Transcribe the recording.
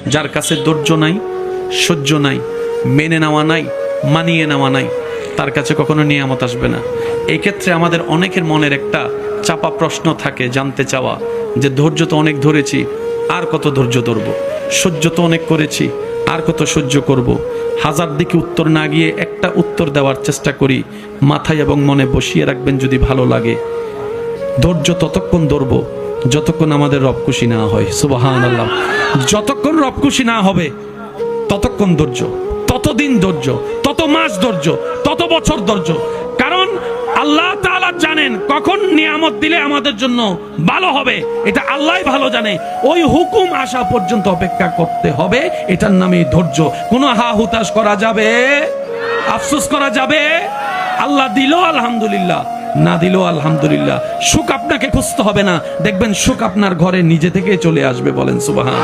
যার কাছে ধৈর্য নাই, সহ্য নাই, মেনে নেওয়া নাই, মানিয়ে নেওয়া নাই, তার কাছে কখনো নিয়ামত আসবে না। এই ক্ষেত্রে আমাদের অনেকের মনের একটা চাপা প্রশ্ন থাকে, জানতে চাওয়া যে ধৈর্য তো অনেক ধরেছি, আর কত ধৈর্য ধরব, সহ্য তো অনেক করেছি, আর কত সহ্য করব। হাজার দিকে উত্তর না গিয়ে একটা উত্তর দেওয়ার চেষ্টা করি, মাথায় এবং মনে বসিয়ে রাখবেন যদি ভালো লাগে। ধৈর্য ততক্ষণ ধরব যতক্ষণ আমাদের রব খুশি না হয়। সুবহানাল্লাহ। যতক্ষণ রব খুশি না হবে ততক্ষণ ধৈর্য, ততদিন ধৈর্য, তত মাস ধৈর্য, তত বছর ধৈর্য। কারণ আল্লাহ তাআলা জানেন কখন নিয়ামত দিলে আমাদের জন্য ভালো হবে, এটা আল্লাহই ভালো জানে। ওই হুকুম আসা পর্যন্ত অপেক্ষা করতে হবে, এটার নামই ধৈর্য। কোনো হা হুতাশ করা যাবে, আফসোস করা যাবে? আল্লাহ দিল আলহামদুলিল্লাহ, না দিল আলহামদুলিল্লাহ। সুখ আপনাকে খুঁজতে হবে না, দেখবেন সুখ আপনার ঘরে নিজে থেকে চলে আসবে। বলেন সুবহান।